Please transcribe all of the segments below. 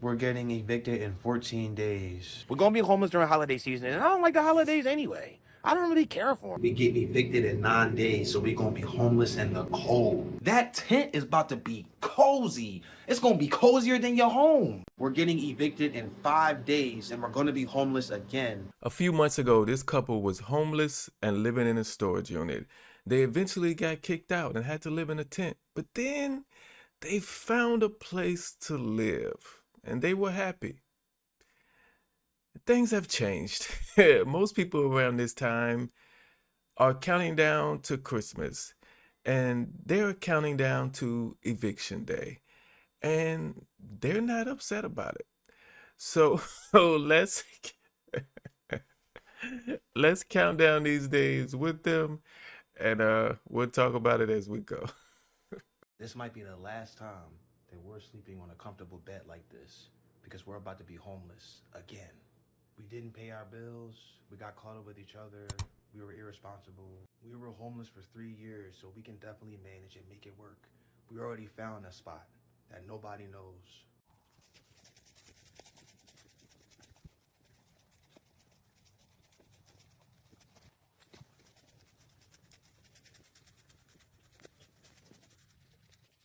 We're getting evicted in 14 days. We're gonna be homeless during holiday season, and I don't like the holidays anyway. I don't really care for them. We get evicted in 9 days, so we're gonna be homeless in the cold. That tent is about to be cozy. It's gonna be cozier than your home. We're getting evicted in 5 days, and we're gonna be homeless again. A few months ago, this couple was homeless and living in a storage unit. They eventually got kicked out and had to live in a tent, but then they found a place to live, and they were happy. Things have changed. Most people around this time are counting down to Christmas, and they're counting down to eviction day, and they're not upset about it. So let's let's count down these days with them, and we'll talk about it as we go. This might be the last time that we're sleeping on a comfortable bed like this, because we're about to be homeless again. We didn't pay our bills. We got caught up with each other. We were irresponsible. We were homeless for 3 years, so we can definitely manage and make it work. We already found a spot that nobody knows.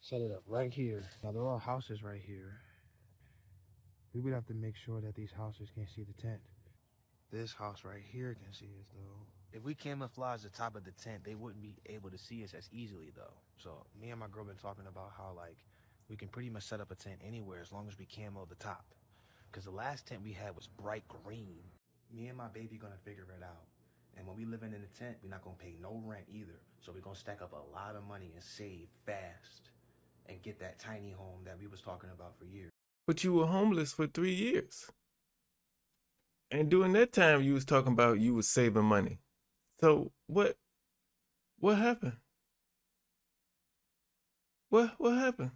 Set it up right here. Now there are houses right here. We would have to make sure that these houses can't see the tent. This house right here can see us though. If we camouflage the top of the tent, they wouldn't be able to see us as easily though. So me and my girl been talking about how like we can pretty much set up a tent anywhere as long as we camo the top. Cause the last tent we had was bright green. Me and my baby gonna figure it out. And when we living in the tent, we're not gonna pay no rent either. So we're gonna stack up a lot of money and save fast and get that tiny home that we was talking about for years. But you were homeless for 3 years. And during that time, you was talking about you was saving money. So what happened? What happened?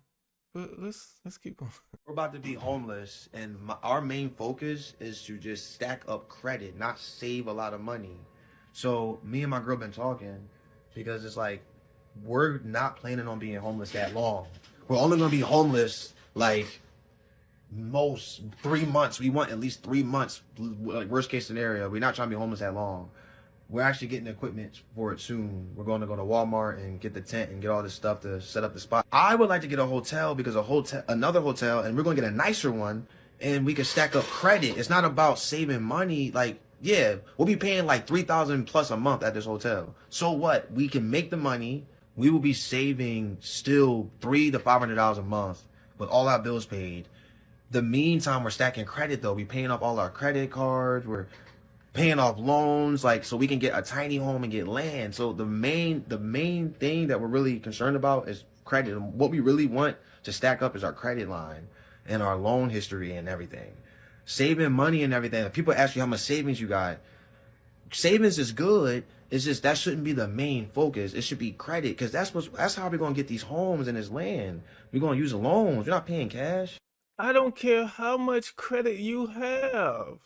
Well, let's keep going. We're about to be homeless, and our main focus is to just stack up credit, not save a lot of money. So me and my girl been talking, because it's like we're not planning on being homeless that long. We're only gonna be homeless like most 3 months. We want at least 3 months, like worst case scenario. We're not trying to be homeless that long. We're actually getting equipment for it soon. We're going to go to Walmart and get the tent and get all this stuff to set up the spot. I would like to get a hotel, because another hotel, and we're going to get a nicer one, and we can stack up credit. It's not about saving money. Like, yeah, we'll be paying like $3,000 plus a month at this hotel. So what? We can make the money. We will be saving still $300 to $500 a month with all our bills paid. The meantime, we're stacking credit though. We're paying off all our credit cards. We're paying off loans, like, so we can get a tiny home and get land. So the main thing that we're really concerned about is credit. And what we really want to stack up is our credit line and our loan history and everything. Saving money and everything. If people ask you how much savings you got, savings is good. It's just that shouldn't be the main focus. It should be credit, because that's how we're gonna get these homes and this land. We're gonna use loans. We're not paying cash. I don't care how much credit you have.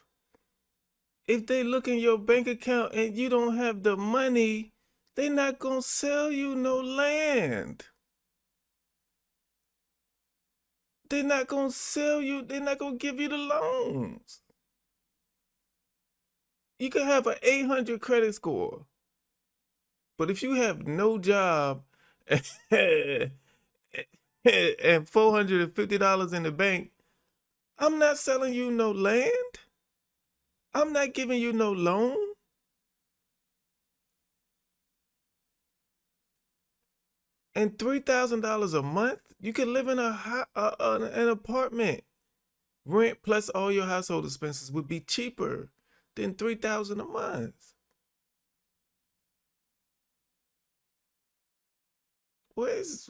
If they look in your bank account and you don't have the money, they're not gonna sell you no land. They're not gonna sell you, they're not gonna give you the loans. You can have an 800 credit score, but if you have no job and $450 in the bank, I'm not selling you no land. I'm not giving you no loan. And $3,000 a month, you can live in an apartment. Rent plus all your household expenses would be cheaper than $3,000 a month. What is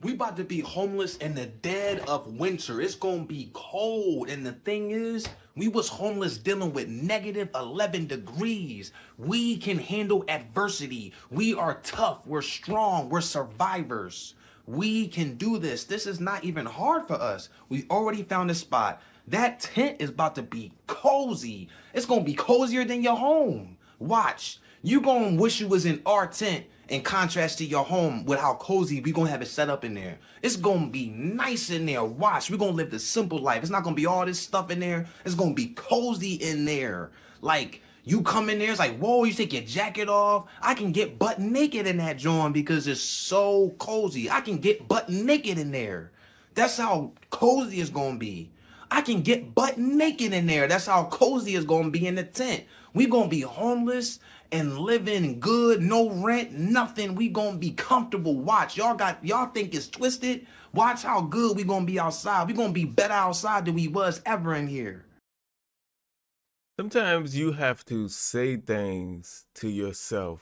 We about to be homeless in the dead of winter. It's gonna be cold. And the thing is, we was homeless dealing with negative 11 degrees. We can handle adversity. We are tough. We're strong. We're survivors. We can do this. This is not even hard for us. We already found a spot. That tent is about to be cozy. It's gonna be cozier than your home. Watch. You gonna wish you was in our tent In contrast to your home with how cozy we gonna have it set up in there. It's gonna be nice in there. Watch, we gonna live the simple life. It's not gonna be all this stuff in there. It's gonna be cozy in there. Like, you come in there, it's like, whoa, you take your jacket off. I can get butt naked in that joint because it's so cozy. I can get butt naked in there. That's how cozy it's gonna be. I can get butt naked in there. That's how cozy it's gonna be in the tent. We gonna be homeless and living good, no rent, nothing. We gonna be comfortable. Watch, y'all think it's twisted. Watch how good we gonna be outside. We gonna be better outside than we was ever in here. Sometimes you have to say things to yourself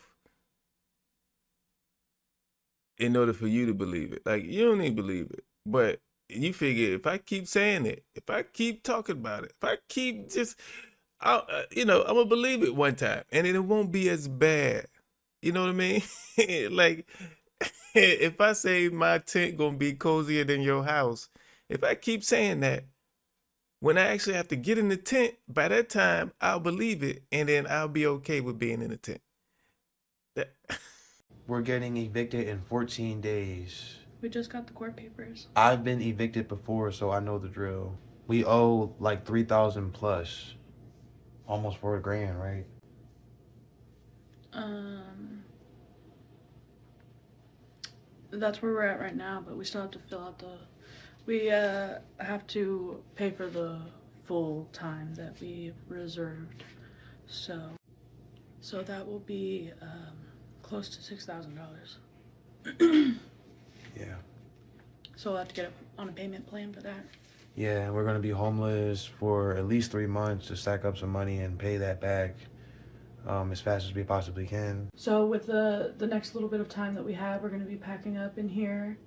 in order for you to believe it. Like, you don't even believe it, but you figure if I keep saying it, if I keep talking about it, if I keep just, I'm gonna believe it one time, and then it won't be as bad. You know what I mean? Like, if I say my tent gonna be cozier than your house, if I keep saying that, when I actually have to get in the tent, by that time I'll believe it, and then I'll be okay with being in the tent. We're getting evicted in 14 days. We just got the court papers. I've been evicted before, so I know the drill. We owe like 3,000 plus, almost 4 grand, right? That's where we're at right now, but we still have to fill out we have to pay for the full time that we reserved. So that will be close to $6,000. Yeah. So we'll have to get on a payment plan for that. Yeah, we're gonna be homeless for at least 3 months to stack up some money and pay that back as fast as we possibly can. So with the next little bit of time that we have, we're gonna be packing up in here,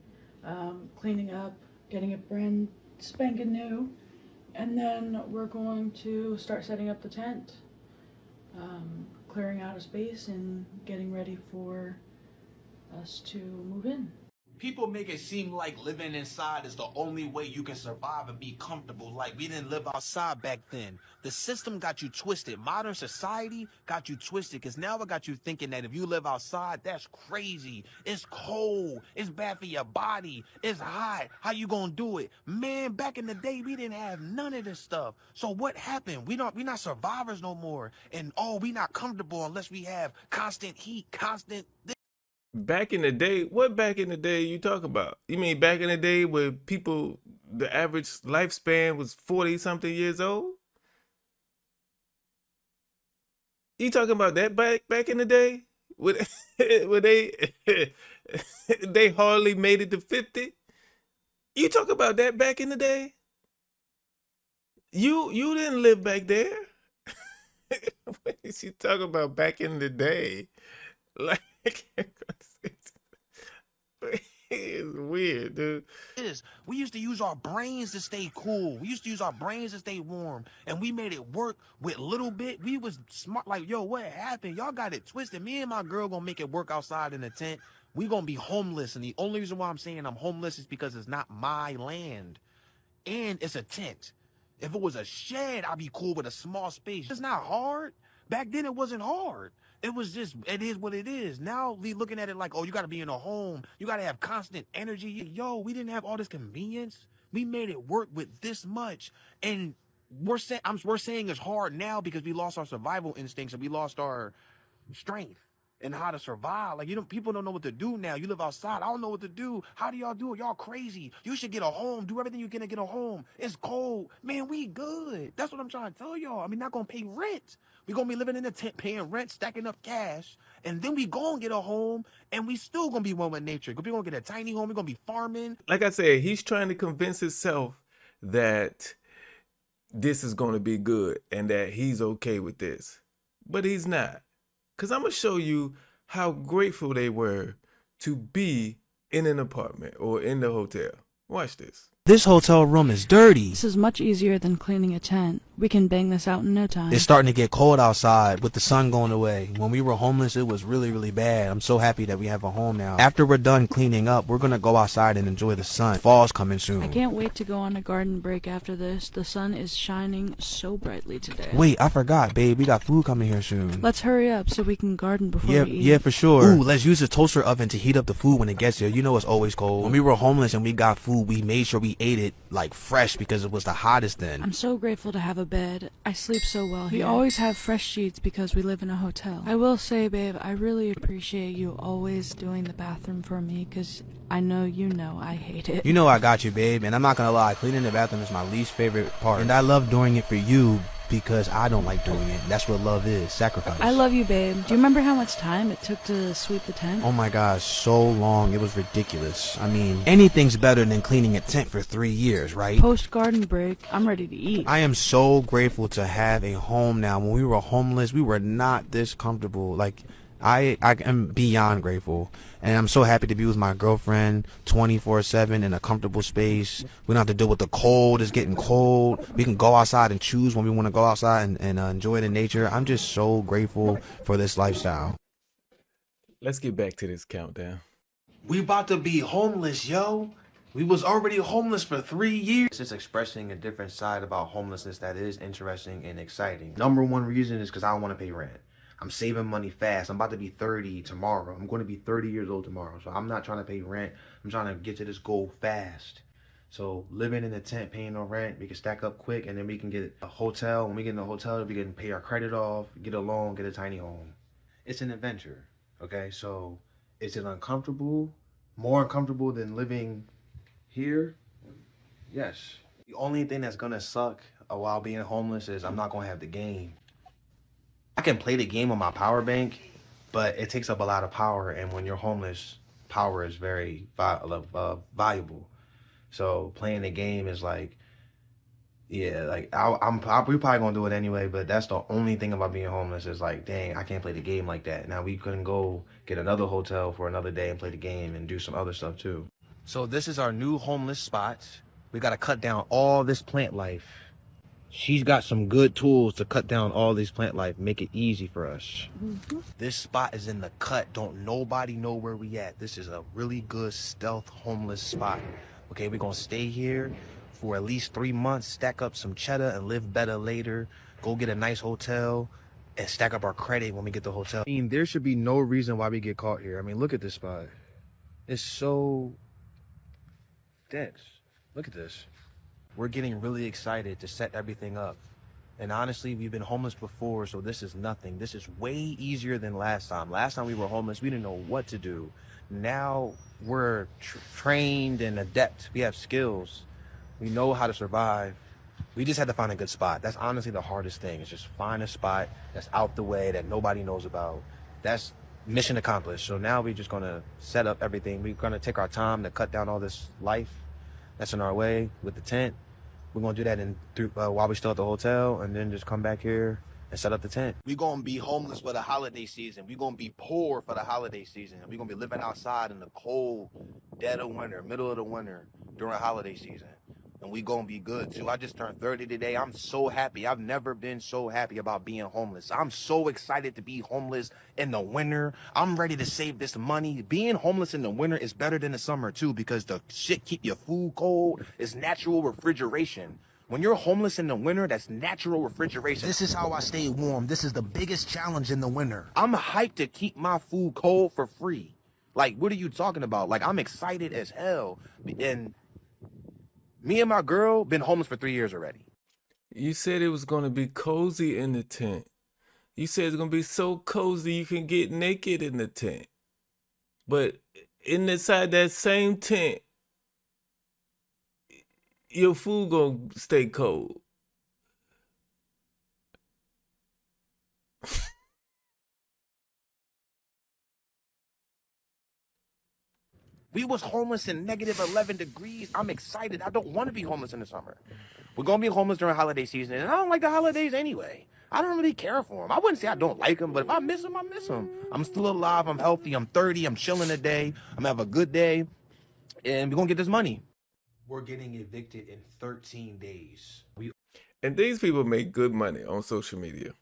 cleaning up, getting it brand spanking new, and then we're going to start setting up the tent, clearing out a space and getting ready for us to move in. People make it seem like living inside is the only way you can survive and be comfortable. Like, we didn't live outside back then. The system got you twisted. Modern society got you twisted, because now it got you thinking that if you live outside, that's crazy. It's cold. It's bad for your body. It's hot. How you gonna do it? Man, back in the day, we didn't have none of this stuff. So what happened? We not survivors no more. And we not comfortable unless we have constant heat, constant... Back in the day, what back in the day you talk about? You mean back in the day where people, the average lifespan was 40-something years old? You talking about that back in the day? Where they hardly made it to 50? You talk about that back in the day? You didn't live back there? What is you talking about back in the day? Like, it's weird, dude. We used to use our brains to stay cool. We used to use our brains to stay warm. And we made it work with little bit. We was smart. Like, yo, what happened? Y'all got it twisted. Me and my girl gonna make it work outside in the tent. We gonna be homeless. And the only reason why I'm saying I'm homeless is because it's not my land. And it's a tent. If it was a shed, I'd be cool with a small space. It's not hard. Back then, it wasn't hard. It was just, it is what it is. Now, we looking at it like, you got to be in a home. You got to have constant energy. Yo, we didn't have all this convenience. We made it work with this much. And we're saying it's hard now because we lost our survival instincts and we lost our strength and how to survive. Like, people don't know what to do now. You live outside. I don't know what to do. How do y'all do it? Y'all crazy. You should get a home. Do everything you can to get a home. It's cold. Man, we good. That's what I'm trying to tell y'all. I mean, not going to pay rent. We going to be living in a tent, paying rent, stacking up cash. And then we going to get a home, and we still going to be one with nature. We going to get a tiny home. We're going to be farming. Like I said, he's trying to convince himself that this is going to be good and that he's okay with this. But he's not. Because I'm going to show you how grateful they were to be in an apartment or in the hotel. Watch this. This hotel room is dirty. This is much easier than cleaning a tent. We can bang this out in no time. It's starting to get cold outside with the sun going away. When we were homeless, it was really, really bad. I'm so happy that we have a home now. After we're done cleaning up, we're gonna go outside and enjoy the sun. Fall's coming soon. I can't wait to go on a garden break after this. The sun is shining so brightly today. Wait, I forgot, babe. We got food coming here soon. Let's hurry up so we can garden before we eat. Yeah, for sure. Ooh, let's use the toaster oven to heat up the food when it gets here. You know it's always cold. When we were homeless and we got food, we made sure we ate it like fresh because it was the hottest then. I'm so grateful to have a bed. I sleep so well here. We always have fresh sheets because we live in a hotel. I will say, babe, I really appreciate you always doing the bathroom for me because I know I hate it. You know I got you, babe, and I'm not gonna lie, cleaning the bathroom is my least favorite part. And I love doing it for you because I don't like doing it. That's what love is, sacrifice. I love you, babe. Do you remember how much time it took to sweep the tent? Oh my gosh, so long. It was ridiculous. I mean, anything's better than cleaning a tent for 3 years, right? Post-garden break, I'm ready to eat. I am so grateful to have a home now. When we were homeless, we were not this comfortable. Like, I am beyond grateful, and I'm so happy to be with my girlfriend 24/7 in a comfortable space. We don't have to deal with the cold. It's getting cold. We can go outside and choose when we want to go outside and enjoy the nature. I'm just so grateful for this lifestyle. Let's get back to this countdown. We about to be homeless, yo. We was already homeless for 3 years. It's just expressing a different side about homelessness that is interesting and exciting. Number one reason is because I don't want to pay rent. I'm saving money fast. I'm about to be 30 tomorrow. I'm going to be 30 years old tomorrow. So I'm not trying to pay rent. I'm trying to get to this goal fast. So living in a tent, paying no rent, we can stack up quick, and then we can get a hotel. When we get in the hotel, we can pay our credit off, get a loan, get a tiny home. It's an adventure, okay? So is it uncomfortable? More uncomfortable than living here? Yes. The only thing that's going to suck while being homeless is I'm not going to have the game. I can play the game on my power bank, but it takes up a lot of power, and when you're homeless, power is very valuable. So playing the game is like, yeah, like we're probably gonna do it anyway, but that's the only thing about being homeless is like, dang, I can't play the game like that. Now we couldn't go get another hotel for another day and play the game and do some other stuff too. So this is our new homeless spot. We gotta cut down all this plant life. She's got some good tools to cut down all this plant life, make it easy for us. This spot is in the cut. Don't nobody know where we at. This is a really good stealth homeless spot. Okay, we're gonna stay here for at least 3 months, stack up some cheddar and live better later. Go get a nice hotel and stack up our credit when we get the hotel. I mean, there should be no reason why we get caught here. I mean, look at this spot. It's so dense. Look at this. We're getting really excited to set everything up. And honestly, we've been homeless before, so this is nothing. This is way easier than last time. Last time we were homeless, we didn't know what to do. Now we're trained and adept. We have skills. We know how to survive. We just had to find a good spot. That's honestly the hardest thing. Is just find a spot that's out the way that nobody knows about. That's mission accomplished. So now we're just gonna set up everything. We're gonna take our time to cut down all this life that's in our way with the tent. We're gonna do that while we're still at the hotel, and then just come back here and set up the tent. We're gonna be homeless for the holiday season. We're gonna be poor for the holiday season. We're gonna be living outside in the cold, dead of winter, middle of the winter during holiday season. And we gonna be good too. I just turned 30 today. I'm so happy. I've never been so happy about being homeless. I'm so excited to be homeless in the winter. I'm ready to save this money. Being homeless in the winter is better than the summer too, because the shit keep your food cold. It's natural refrigeration. When you're homeless in the winter, that's natural refrigeration. This is how I stay warm. This is the biggest challenge in the winter. I'm hyped to keep my food cold for free. Like, what are you talking about? Like, I'm excited as hell. And me and my girl been homeless for 3 years already. You said it was going to be cozy in the tent. You said it's going to be so cozy you can get naked in the tent. But inside that same tent, your food going to stay cold. We was homeless in negative 11 degrees. I'm excited. I don't want to be homeless in the summer. We're going to be homeless during holiday season. And I don't like the holidays anyway. I don't really care for them. I wouldn't say I don't like them, but if I miss them, I miss them. I'm still alive. I'm healthy. I'm 30. I'm chilling today. I'm going to have a good day. And we're going to get this money. We're getting evicted in 13 days. And these people make good money on social media.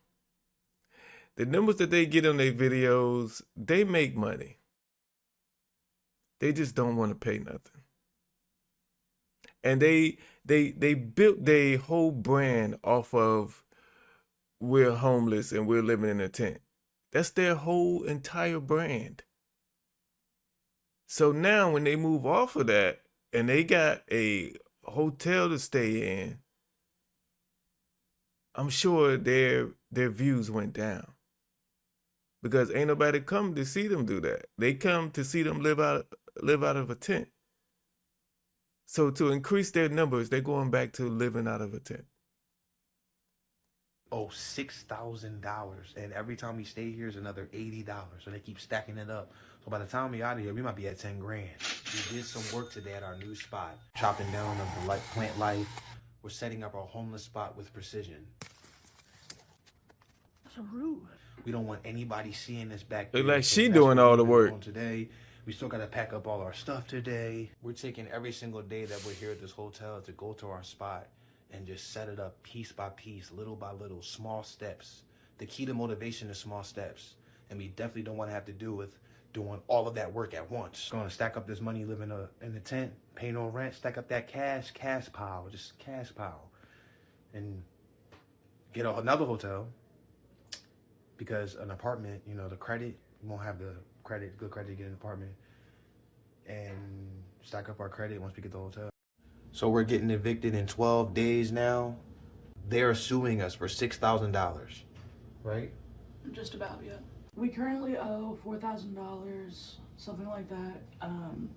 The numbers that they get on their videos, they make money. They just don't want to pay nothing. And they built their whole brand off of we're homeless and we're living in a tent. That's their whole entire brand. So now when they move off of that and they got a hotel to stay in, I'm sure their views went down. Because ain't nobody come to see them do that. They come to see them live out of a tent. So to increase their numbers, they're going back to living out of a tent. Oh, $6,000, and every time we stay here is another $80. So they keep stacking it up. So by the time we out of here, we might be at 10 grand. We did some work today at our new spot, chopping down of the plant life. We're setting up our homeless spot with precision. So rude. We don't want anybody seeing us back Look there. like So she that's doing what all we've the been work. doing today. We still got to pack up all our stuff today. We're taking every single day that we're here at this hotel to go to our spot and just set it up piece by piece, little by little, small steps. The key to motivation is small steps. And we definitely don't want to have to do with doing all of that work at once. Going to stack up this money, live in a tent, pay no rent, stack up that cash pile, just cash pile. And get another hotel. Because an apartment, you know, the credit, we won't have the good credit to get an apartment. And stack up our credit once we get the hotel. So we're getting evicted in 12 days now. They're suing us for $6,000, right? Just about, yeah. We currently owe $4,000, something like that.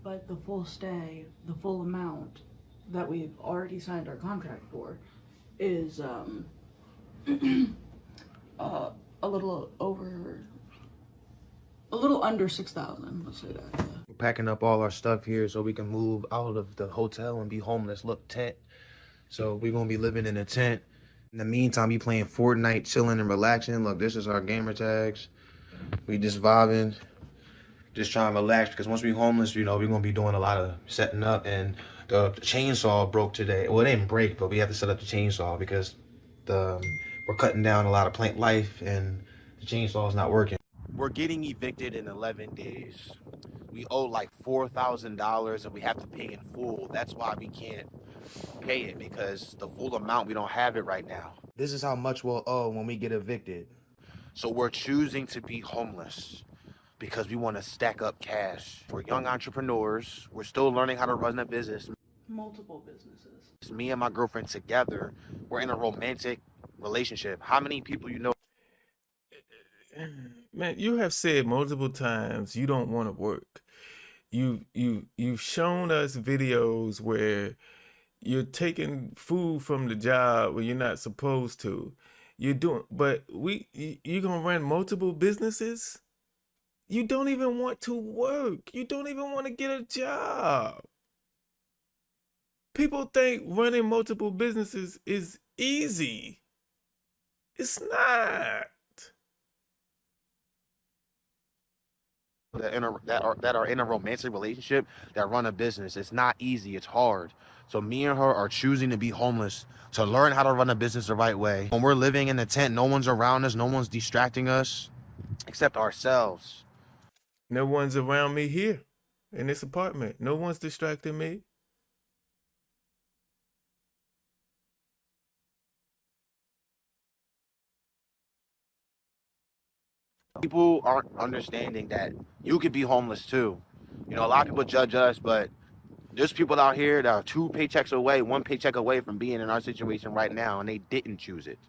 But the full stay, the full amount that we've already signed our contract for is a little under 6,000. Let's say that. Yeah. We're packing up all our stuff here so we can move out of the hotel and be homeless. Look, tent. So we're gonna be living in a tent. In the meantime, we playing Fortnite, chilling and relaxing. Look, this is our gamer tags. We just vibing, just trying to relax because once we homeless, you know, we're gonna be doing a lot of setting up. And the chainsaw broke today. Well, it didn't break, but we have to set up the chainsaw because we're cutting down a lot of plant life and the chainsaw is not working. We're getting evicted in 11 days. We owe like $4,000 and we have to pay in full. That's why we can't pay it, because the full amount, we don't have it right now. This is how much we'll owe when we get evicted. So we're choosing to be homeless because we want to stack up cash. We're young entrepreneurs. We're still learning how to run a business. Multiple businesses. Me and my girlfriend together, we're in a romantic relationship. How many people you know? Man, you have said multiple times you don't want to work. You've shown us videos where you're taking food from the job when you're not supposed to. You're gonna run multiple businesses? You don't even want to work. You don't even want to get a job. People think running multiple businesses is easy. It's not. That are in a romantic relationship, that run a business. It's not easy. It's hard. So me and her are choosing to be homeless to learn how to run a business the right way. When we're living in a tent, no one's around us. No one's distracting us except ourselves. No one's around me here in this apartment. No one's distracting me. People aren't understanding that you could be homeless too. You know, a lot of people judge us, but there's people out here that are 2 paychecks away, 1 paycheck away from being in our situation right now, and they didn't choose it.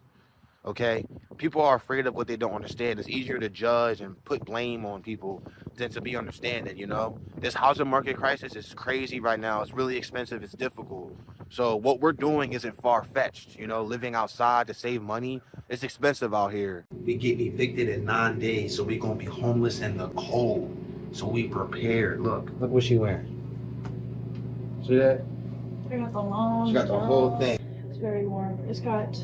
Okay? People are afraid of what they don't understand. It's easier to judge and put blame on people than to be understanding, you know? This housing market crisis is crazy right now. It's really expensive. It's difficult. So what we're doing isn't far-fetched, you know, living outside to save money. It's expensive out here. We get evicted in 9 days, so we're gonna be homeless in the cold. So we prepared. Look what she wearing. See that? I got the long. She got the whole thing. It's very warm. It's got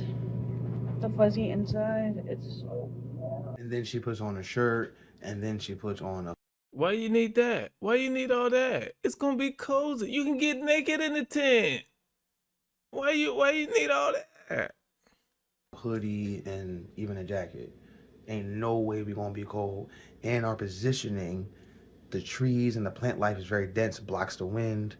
the fuzzy inside. It's so warm. And then she puts on a shirt, and then she puts on a. Why you need that? Why you need all that? It's gonna be cozy. You can get naked in the tent. Why you need all that? hoodie and even a jacket. Ain't no way we gonna be cold. And our positioning, the trees and the plant life is very dense, blocks the wind,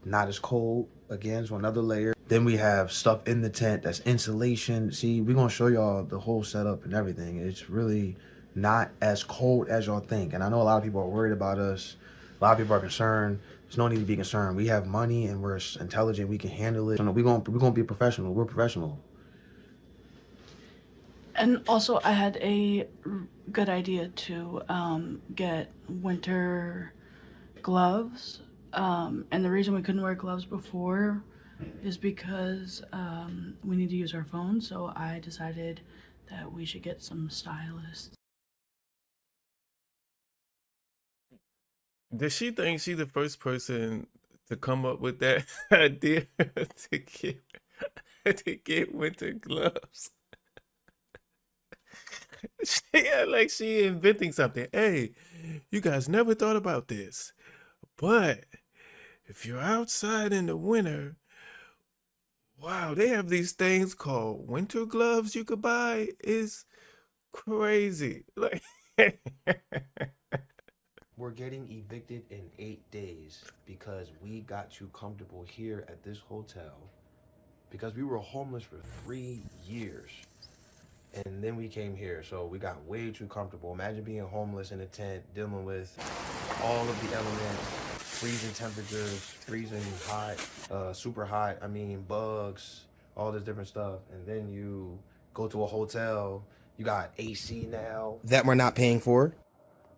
not as cold. Again, so another layer. Then we have stuff in the tent that's insulation. See, we're gonna show y'all the whole setup and everything. It's really not as cold as y'all think. And I know a lot of people are worried about us. A lot of people are concerned. There's no need to be concerned. We have money and we're intelligent. We can handle it. We're gonna be professional. We're professional. And also, I had a good idea to get winter gloves. And the reason we couldn't wear gloves before is because we need to use our phones. So I decided that we should get some stylists. Does she think she's the first person to come up with that idea to get winter gloves? Yeah, like she inventing something. Hey, you guys never thought about this, but if you're outside in the winter, wow, they have these things called winter gloves you could buy. Is crazy. Like We're getting evicted in 8 days because we got too comfortable here at this hotel because we were homeless for 3 years. And then we came here, so we got way too comfortable. Imagine being homeless in a tent, dealing with all of the elements, freezing temperatures, freezing hot, super hot, bugs, all this different stuff. And then you go to a hotel, you got AC now that we're not paying for.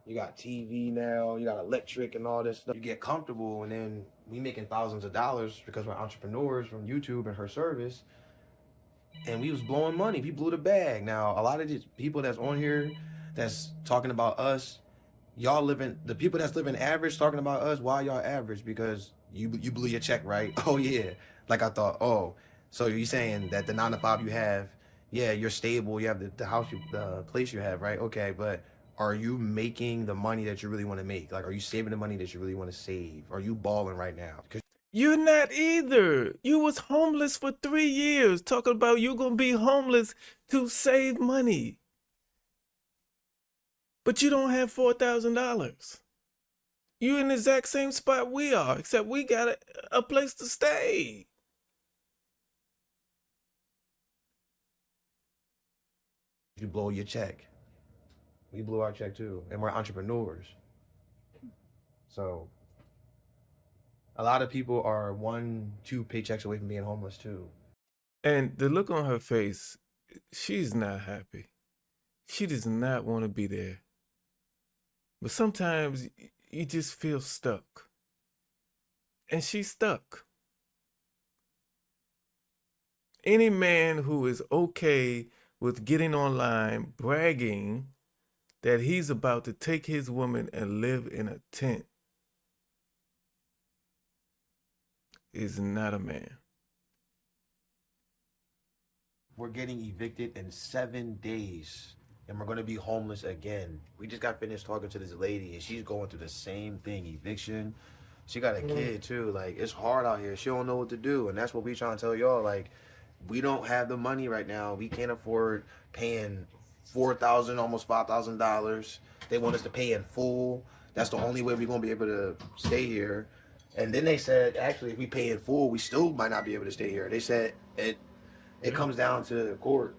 You got TV now, you got electric and all this stuff. You get comfortable, and then we making thousands of dollars because we're entrepreneurs from YouTube and her service. And we was blowing money. We blew the bag. Now, a lot of these people that's on here that's talking about us, the people that's living average talking about us, why y'all average? Because you blew your check, right? Oh, yeah. Like I thought, oh, so you're saying that the 9 to 5 you have, yeah, you're stable, you have the house, the place you have, right? Okay, but are you making the money that you really want to make? Like, are you saving the money that you really want to save? Are you balling right now? you're not either. You was homeless for 3 years, talking about you gonna be homeless to save money. But you don't have $4,000. You in the exact same spot we are, except we got a place to stay. You blow your check. We blew our check too, and we're entrepreneurs. So a lot of people are 1-2 paychecks away from being homeless too. And the look on her face, she's not happy. She does not want to be there. But sometimes you just feel stuck. And she's stuck. Any man who is okay with getting online bragging that he's about to take his woman and live in a tent is not a man. We're getting evicted in 7 days, and we're gonna be homeless again. We just got finished talking to this lady, and she's going through the same thing, eviction. She got a kid too. Like, it's hard out here. She don't know what to do, and that's what we trying to tell y'all. Like, we don't have the money right now. We can't afford paying $4,000, almost $5,000. They want us to pay in full. That's the only way we're gonna be able to stay here. And then they said, actually, if we pay in full, we still might not be able to stay here. They said it comes down to the court.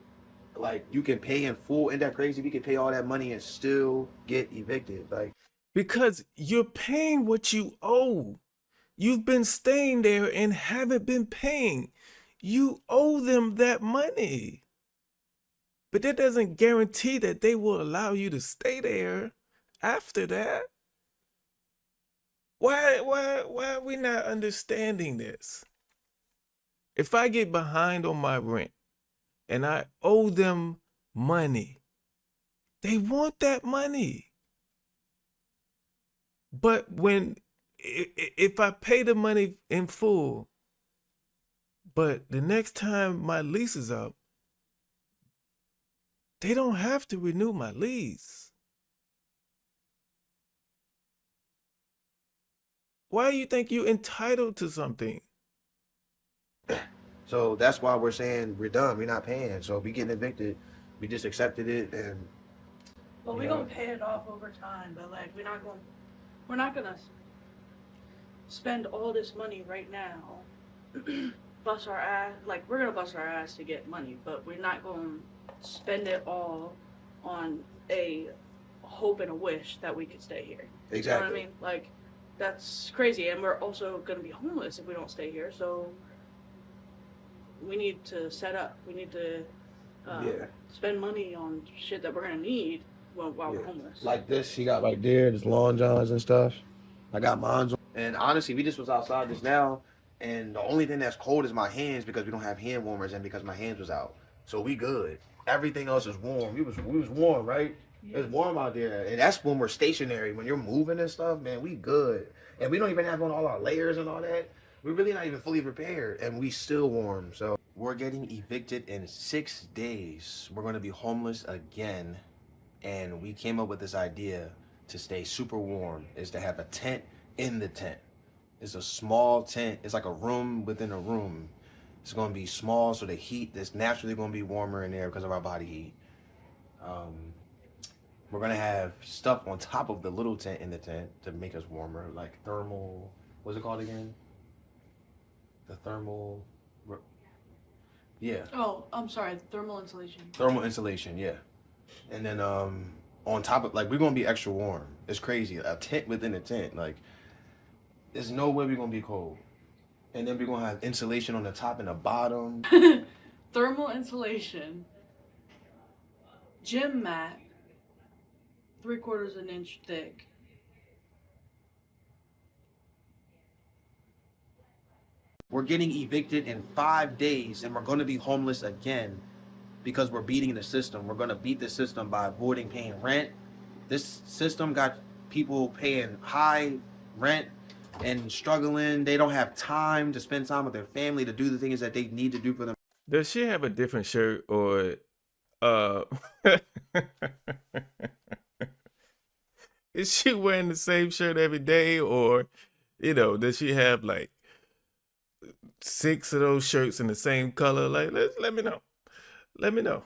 Like, you can pay in full. Isn't that crazy? We can pay all that money and still get evicted. Like, because you're paying what you owe. You've been staying there and haven't been paying. You owe them that money. But that doesn't guarantee that they will allow you to stay there after that. Why are we not understanding this? If I get behind on my rent and I owe them money, they want that money. But if I pay the money in full, but the next time my lease is up, they don't have to renew my lease. Why do you think you're entitled to something? So that's why we're saying we're done. We're not paying. So if we getting evicted, we just accepted it and. Well, we're gonna pay it off over time, but like we're not gonna spend all this money right now. Bust our ass, like we're gonna bust our ass to get money, but we're not gonna spend it all on a hope and a wish that we could stay here. Exactly. You know what I mean? Like, that's crazy, and we're also gonna be homeless if we don't stay here. So we need to set up. We need to spend money on shit that we're gonna need while we're homeless. Like this, she got right there, this lawn johns and stuff. I got mine. And honestly, we just was outside just now, and the only thing that's cold is my hands because we don't have hand warmers and because my hands was out. So we good. Everything else is warm. We was warm, right? Yeah. It's warm out there, and that's when we're stationary. When you're moving and stuff, man, we good. And we don't even have on all our layers and all that. We're really not even fully prepared, and we still warm. So we're getting evicted in 6 days. We're gonna be homeless again, and we came up with this idea to stay super warm is to have a tent in the tent. It's a small tent. It's like a room within a room. It's gonna be small, so the heat is naturally gonna be warmer in there because of our body heat. We're gonna have stuff on top of the little tent in the tent to make us warmer, like thermal. What's it called again? The thermal. Yeah. Oh, I'm sorry. Thermal insulation. Thermal insulation, yeah. And then on top of, like, we're gonna be extra warm. It's crazy. A tent within a tent. Like, there's no way we're gonna be cold. And then we're gonna have insulation on the top and the bottom. Thermal insulation. Gym mat. 3/4 an inch thick. We're getting evicted in 5 days, and we're gonna be homeless again because we're beating the system. We're gonna beat the system by avoiding paying rent. This system got people paying high rent and struggling. They don't have time to spend time with their family to do the things that they need to do for them. Does she have a different shirt, or is she wearing the same shirt every day, or does she have like 6 of those shirts in the same color? Like, let me know. Let me know.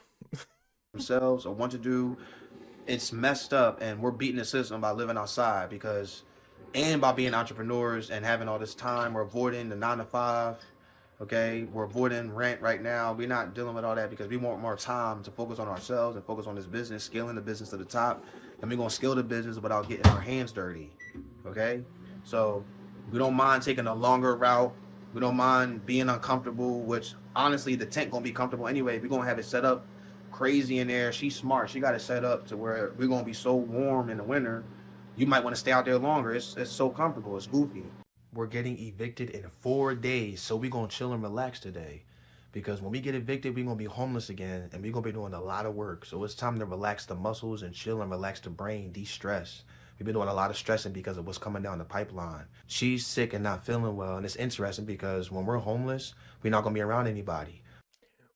Themselves or want to do, it's messed up, and we're beating the system by living outside and by being entrepreneurs and having all this time. We're avoiding the 9 to 5. Okay, we're avoiding rent right now. We're not dealing with all that because we want more time to focus on ourselves and focus on this business, scaling the business to the top. And we're gonna scale the business without getting our hands dirty. Okay, so we don't mind taking a longer route. We don't mind being uncomfortable, which honestly the tent gonna be comfortable anyway. We're gonna have it set up crazy in there. She's smart. She got it set up to where we're gonna be so warm in the winter. You might want to stay out there longer. It's so comfortable. It's goofy. We're getting evicted in 4 days, so we're gonna chill and relax today. Because when we get evicted, we're gonna be homeless again, and we're gonna be doing a lot of work. So it's time to relax the muscles and chill and relax the brain, de-stress. We've been doing a lot of stressing because of what's coming down the pipeline. She's sick and not feeling well, and it's interesting because when we're homeless, we're not gonna be around anybody.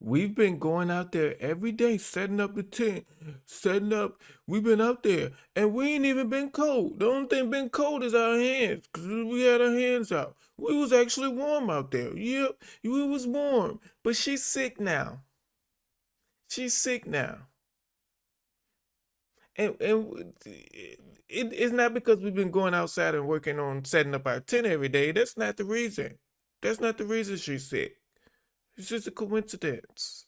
We've been going out there every day, setting up the tent, setting up. We've been out there, and we ain't even been cold. The only thing been cold is our hands, because we had our hands out. We was actually warm out there. Yep, we was warm. But she's sick now. She's sick now. And it's not because we've been going outside and working on setting up our tent every day. That's not the reason. That's not the reason she's sick. It's just a coincidence.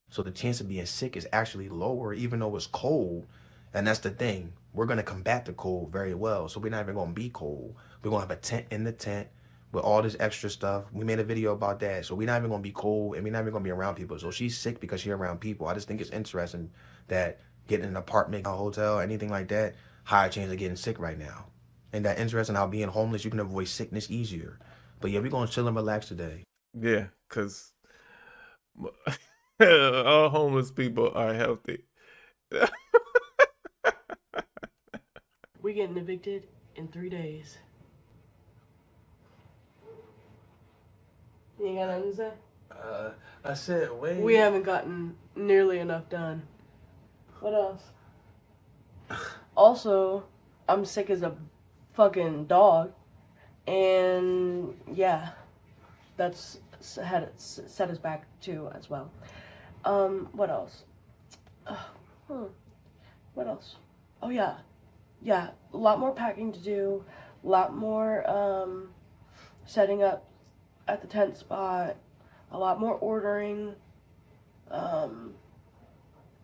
So the chance of being sick is actually lower, even though it's cold. And that's the thing. We're going to combat the cold very well. So we're not even going to be cold. We're going to have a tent in the tent with all this extra stuff. We made a video about that. So we're not even going to be cold, and we're not even going to be around people. So she's sick because she's around people. I just think it's interesting that getting an apartment, a hotel, anything like that, higher chance of getting sick right now. And that interesting how being homeless, you can avoid sickness easier. But yeah, we're going to chill and relax today. Yeah, because all homeless people are healthy. We getting evicted in 3 days. You ain't got nothing to say? I said, wait. We haven't gotten nearly enough done. What else? Also, I'm sick as a fucking dog. And yeah, that's set us back too as well. What else? What else? Oh yeah, a lot more packing to do, a lot more setting up at the tent spot, a lot more ordering,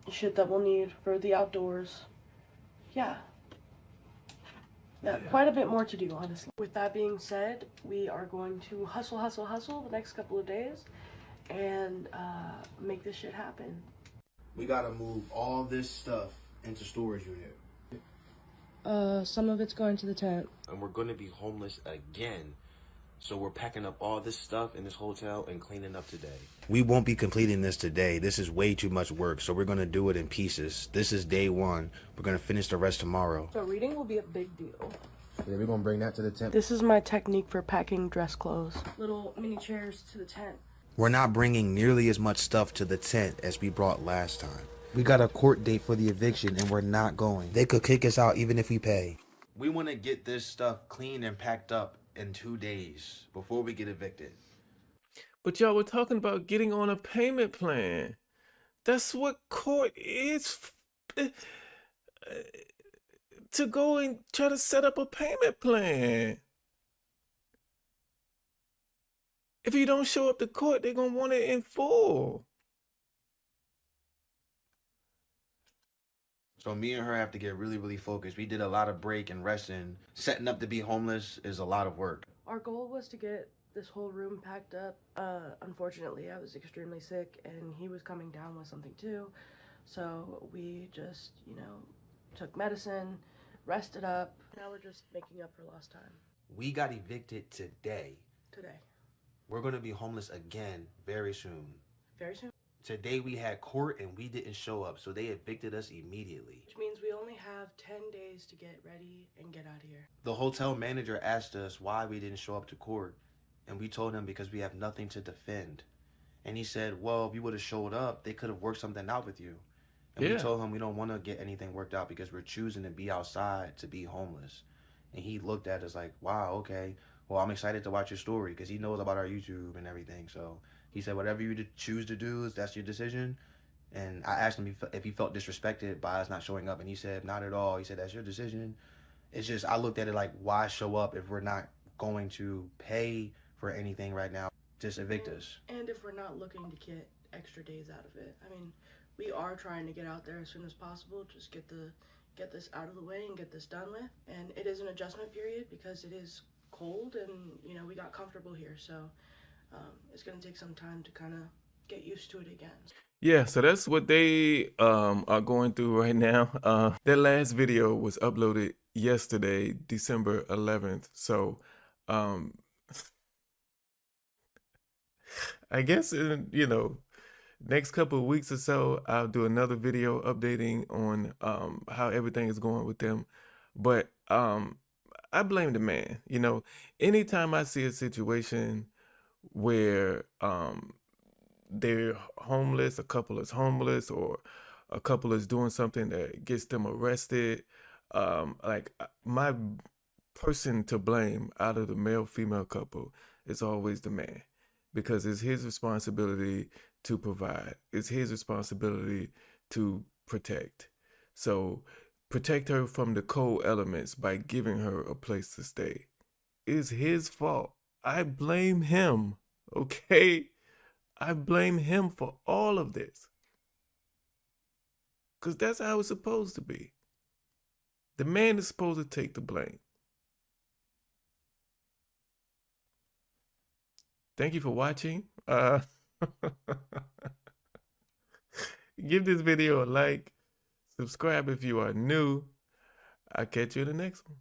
shit that we'll need for the outdoors. Yeah, quite a bit more to do, honestly. With that being said, we are going to hustle the next couple of days and make this shit happen. We gotta move all this stuff into storage unit. Some of it's going to the tent. And we're gonna be homeless again. So we're packing up all this stuff in this hotel and cleaning up today. We won't be completing this today. This is way too much work, so we're going to do it in pieces. This is day one. We're going to finish the rest tomorrow. So reading will be a big deal. Yeah, we're gonna bring that to the tent. This is my technique for packing dress clothes. Little mini chairs to the tent. We're not bringing nearly as much stuff to the tent as we brought last time. We got a court date for the eviction, and we're not going. They could kick us out even if we pay. We want to get this stuff clean and packed up in 2 days before we get evicted. But y'all were talking about getting on a payment plan. That's what court is. To go and try to set up a payment plan. If you don't show up to court, they're going to want it in full. So me and her have to get really, really focused. We did a lot of break and resting. Setting up to be homeless is a lot of work. Our goal was to get this whole room packed up. Unfortunately, I was extremely sick and he was coming down with something too. So we just, took medicine, rested up. Now we're just making up for lost time. We got evicted today. We're going to be homeless again very soon. Very soon? Today we had court and we didn't show up, so they evicted us immediately. Which means we only have 10 days to get ready and get out of here. The hotel manager asked us why we didn't show up to court, and we told him because we have nothing to defend. And he said, well, if you would have showed up, they could have worked something out with you. And we told him we don't want to get anything worked out because we're choosing to be outside to be homeless. And he looked at us like, wow, okay. Well, I'm excited to watch your story because he knows about our YouTube and everything. So he said, whatever you choose to do, that's your decision. And I asked him if he felt disrespected by us not showing up. And he said, not at all. He said, that's your decision. It's just, I looked at it like, why show up if we're not going to pay for anything right now? Just evict us. And if we're not looking to get extra days out of it. I mean, we are trying to get out there as soon as possible. Just get this out of the way and get this done with. And it is an adjustment period because it is cold and, we got comfortable here. So it's going to take some time to kind of get used to it again. Yeah, so that's what they are going through right now. Their last video was uploaded yesterday, December 11th. So I guess, next couple of weeks or so, I'll do another video updating on how everything is going with them. But I blame the man. Anytime I see a situation where they're homeless, a couple is homeless, or a couple is doing something that gets them arrested, my person to blame out of the male-female couple is always the man, because it's his responsibility to provide. It's his responsibility to protect. So protect her from the cold elements by giving her a place to stay. It's his fault. I blame him, okay? I blame him for all of this. Because that's how it's supposed to be. The man is supposed to take the blame. Thank you for watching. Give this video a like. Subscribe if you are new. I'll catch you in the next one.